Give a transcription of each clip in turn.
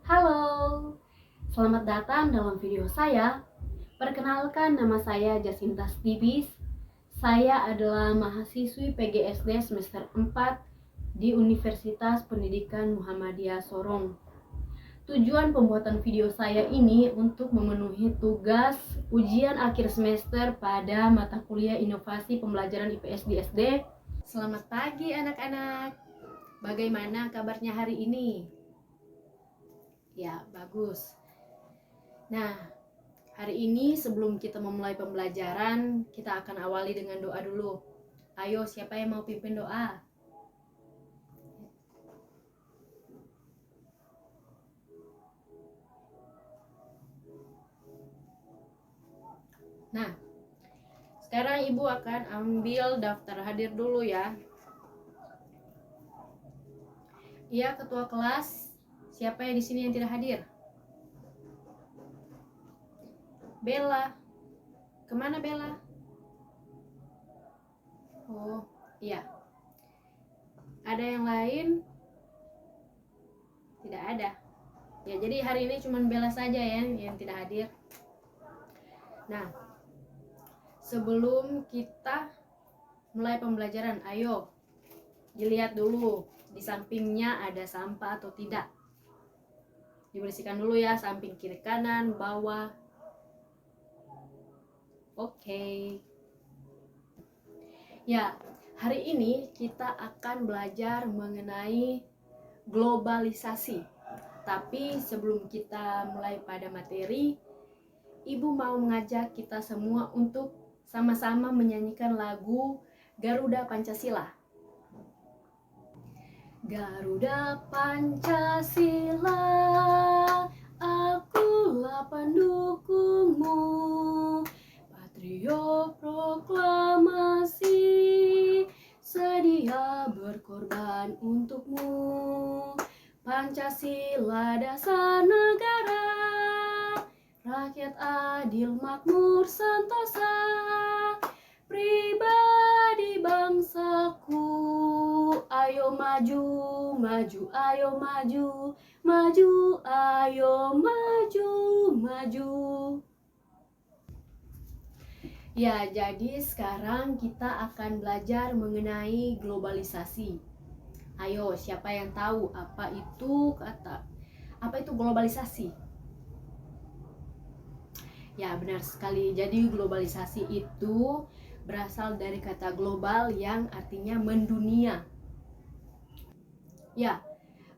Halo, selamat datang dalam video saya. Perkenalkan, nama saya Jacinta Stibis. Saya adalah mahasiswi PGSD semester 4 di Universitas Pendidikan Muhammadiyah Sorong. Tujuan pembuatan video saya ini untuk memenuhi tugas ujian akhir semester pada mata kuliah Inovasi Pembelajaran IPS di SD. Selamat pagi anak-anak. Bagaimana kabarnya hari ini? Ya, bagus. Nah, hari ini sebelum kita memulai pembelajaran, kita akan awali dengan doa dulu. Ayo, siapa yang mau pimpin doa? Nah, sekarang Ibu akan ambil daftar hadir dulu ya. Iya, ketua kelas. Siapa yang di sini yang tidak hadir? Bella. Kemana Bella? Oh, iya. Ada yang lain? Tidak ada. Ya, jadi hari ini cuma Bella saja ya yang tidak hadir. Nah, sebelum kita mulai pembelajaran, ayo dilihat dulu di sampingnya ada sampah atau tidak. Dibersihkan dulu ya, samping kiri kanan, bawah. Oke. Ya, hari ini kita akan belajar mengenai globalisasi. Tapi sebelum kita mulai pada materi, Ibu mau mengajak kita semua untuk sama-sama menyanyikan lagu Garuda Pancasila. Garuda Pancasila, akulah pendukungmu, Patrio proklamasi, sedia berkorban untukmu. Pancasila dasar negara, rakyat adil makmur sentosa, pribadi bangsaku. Ayo maju, maju, ayo maju, maju, ayo maju, maju. Ya, jadi sekarang kita akan belajar mengenai globalisasi. Ayo, siapa yang tahu apa itu globalisasi? Ya, benar sekali. Jadi globalisasi itu berasal dari kata global yang artinya mendunia. Ya,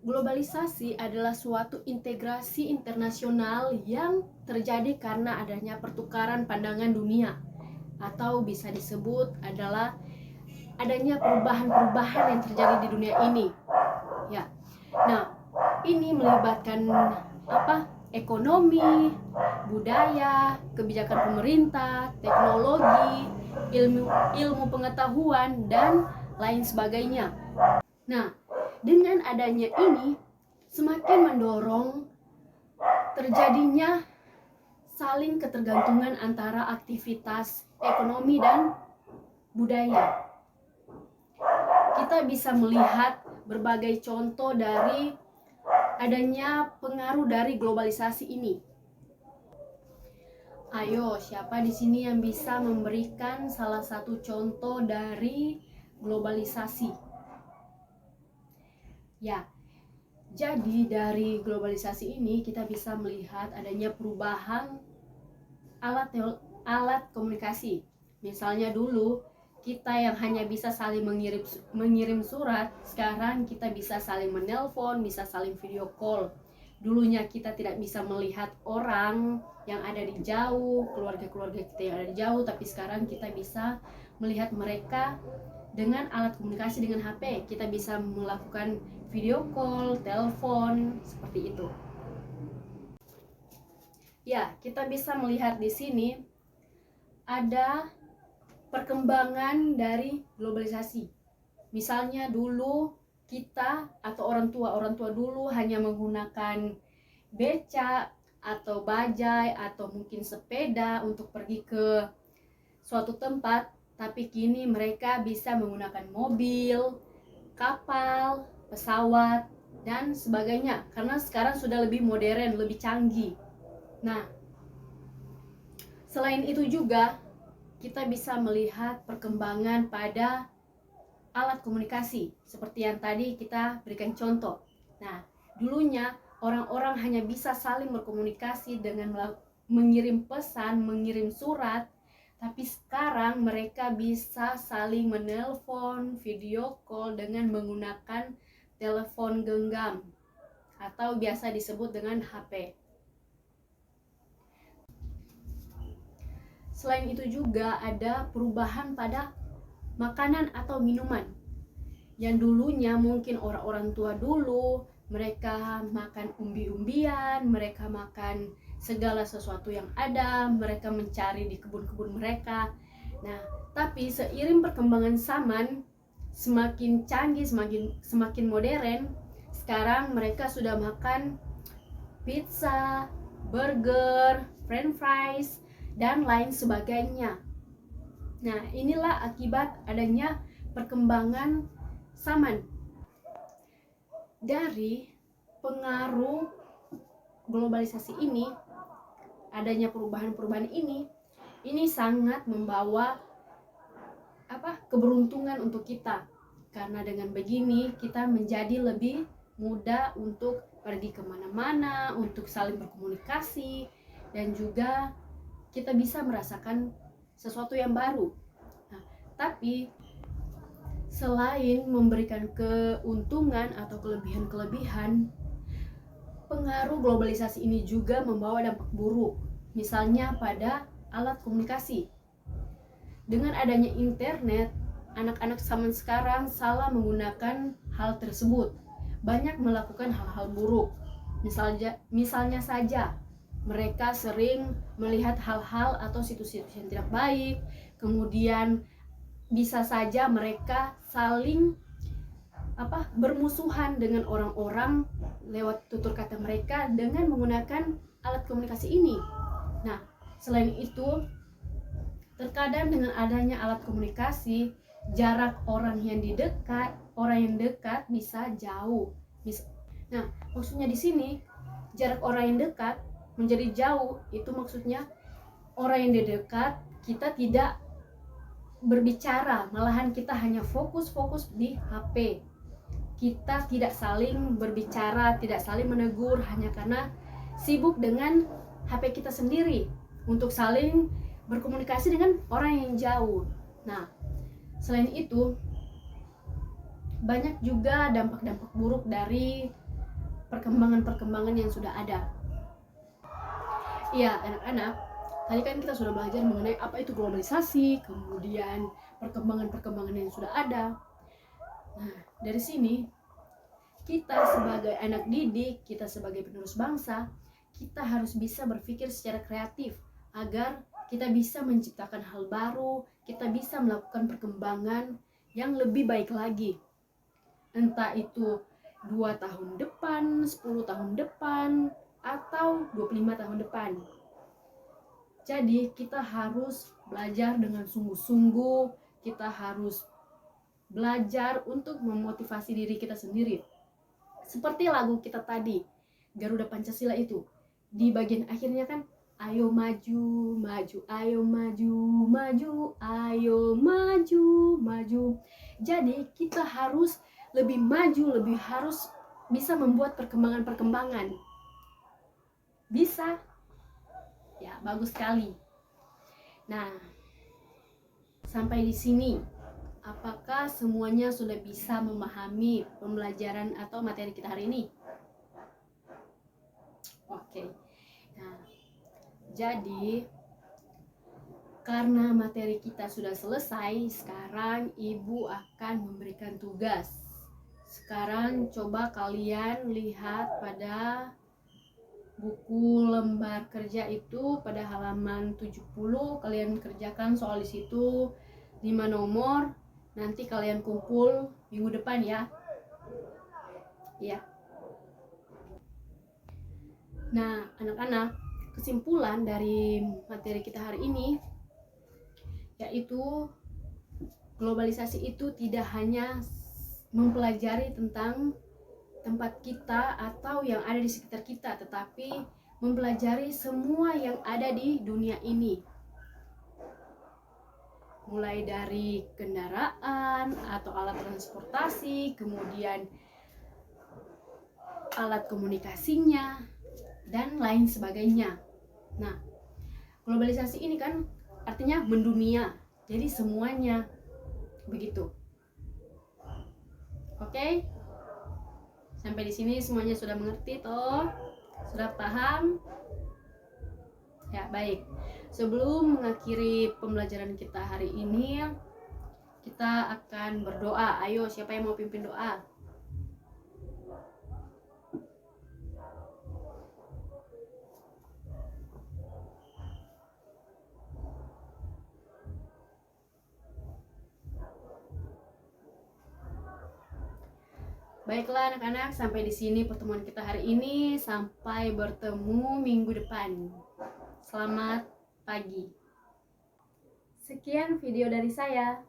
globalisasi adalah suatu integrasi internasional yang terjadi karena adanya pertukaran pandangan dunia, atau bisa disebut adalah adanya perubahan-perubahan yang terjadi di dunia ini. Ya. Nah, ini melibatkan ekonomi, budaya, kebijakan pemerintah, teknologi, ilmu pengetahuan, dan lain sebagainya. Nah, dengan adanya ini semakin mendorong terjadinya saling ketergantungan antara aktivitas ekonomi dan budaya. Kita bisa melihat berbagai contoh dari adanya pengaruh dari globalisasi ini. Ayo, siapa di sini yang bisa memberikan salah satu contoh dari globalisasi? Ya, jadi dari globalisasi ini kita bisa melihat adanya perubahan alat komunikasi. Misalnya dulu kita yang hanya bisa saling mengirim surat, sekarang kita bisa saling menelpon, bisa saling video call. Dulunya kita tidak bisa melihat orang yang ada di jauh, keluarga-keluarga kita yang ada di jauh, tapi sekarang kita bisa melihat mereka dengan alat komunikasi dengan HP. Kita bisa melakukan video call, telepon, seperti itu. Ya, kita bisa melihat di sini ada perkembangan dari globalisasi. Misalnya dulu kita atau orang tua dulu hanya menggunakan beca atau bajai atau mungkin sepeda untuk pergi ke suatu tempat, tapi kini mereka bisa menggunakan mobil, kapal, pesawat, dan sebagainya, karena sekarang sudah lebih modern, lebih canggih. Nah, selain itu juga kita bisa melihat perkembangan pada alat komunikasi seperti yang tadi kita berikan contoh. Nah, dulunya orang-orang hanya bisa saling berkomunikasi dengan mengirim pesan, mengirim surat, tapi sekarang mereka bisa saling menelpon, video call dengan menggunakan telepon genggam atau biasa disebut dengan HP. Selain itu juga ada perubahan pada makanan atau minuman. Yang dulunya mungkin orang-orang tua dulu mereka makan umbi-umbian, mereka makan segala sesuatu yang ada, mereka mencari di kebun-kebun mereka. Nah, tapi seiring perkembangan zaman semakin canggih, semakin modern, sekarang mereka sudah makan pizza, burger, french fries, dan lain sebagainya. Nah, inilah akibat adanya perkembangan zaman. Dari pengaruh globalisasi ini, adanya perubahan-perubahan ini sangat membawa keberuntungan untuk kita. Karena dengan begini kita menjadi lebih mudah untuk pergi kemana-mana, untuk saling berkomunikasi, dan juga kita bisa merasakan sesuatu yang baru. Nah, tapi selain memberikan keuntungan atau kelebihan-kelebihan, pengaruh globalisasi ini juga membawa dampak buruk, misalnya pada alat komunikasi. Dengan adanya internet, anak-anak zaman sekarang salah menggunakan hal tersebut, banyak melakukan hal-hal buruk. Misalnya saja, mereka sering melihat hal-hal atau situs-situs yang tidak baik, kemudian bisa saja mereka saling bermusuhan dengan orang-orang lewat tutur kata mereka dengan menggunakan alat komunikasi ini. Nah, selain itu, terkadang dengan adanya alat komunikasi, jarak orang yang dekat bisa jauh. Nah, maksudnya di sini jarak orang yang dekat menjadi jauh, itu maksudnya orang yang dekat kita tidak berbicara, malahan kita hanya fokus di HP. Kita tidak saling berbicara, tidak saling menegur hanya karena sibuk dengan HP kita sendiri untuk saling berkomunikasi dengan orang yang jauh. Nah, selain itu banyak juga dampak-dampak buruk dari perkembangan-perkembangan yang sudah ada. Iya, anak-anak, tadi kan kita sudah belajar mengenai apa itu globalisasi, kemudian perkembangan-perkembangan yang sudah ada. Nah, dari sini kita sebagai anak didik, kita sebagai penerus bangsa, kita harus bisa berpikir secara kreatif agar kita bisa menciptakan hal baru, kita bisa melakukan perkembangan yang lebih baik lagi. Entah itu 2 tahun depan, 10 tahun depan, atau 25 tahun depan. Jadi kita harus belajar dengan sungguh-sungguh, kita harus belajar untuk memotivasi diri kita sendiri. Seperti lagu kita tadi, Garuda Pancasila itu, di bagian akhirnya kan, ayo maju, maju, ayo maju, maju, ayo maju, maju. Jadi kita harus lebih maju, lebih harus bisa membuat perkembangan-perkembangan. Bisa? Ya, bagus sekali. Nah, sampai di sini, apakah semuanya sudah bisa memahami pembelajaran atau materi kita hari ini? Oke. Nah, jadi karena materi kita sudah selesai, sekarang Ibu akan memberikan tugas. Sekarang coba kalian lihat pada buku lembar kerja itu pada halaman 70, kalian kerjakan soal di situ 5 nomor. Nanti kalian kumpul minggu depan ya. Ya. Nah, anak-anak, kesimpulan dari materi kita hari ini yaitu globalisasi itu tidak hanya mempelajari tentang tempat kita atau yang ada di sekitar kita, tetapi mempelajari semua yang ada di dunia ini. Mulai dari kendaraan atau alat transportasi, kemudian alat komunikasinya, dan lain sebagainya. Nah, globalisasi ini kan artinya mendunia, jadi semuanya begitu. Oke? Sampai di sini semuanya sudah mengerti toh? Sudah paham? Ya, baik. Sebelum mengakhiri pembelajaran kita hari ini, kita akan berdoa. Ayo, siapa yang mau pimpin doa? Baiklah anak-anak, sampai di sini pertemuan kita hari ini. Sampai bertemu minggu depan. Selamat pagi. Sekian video dari saya.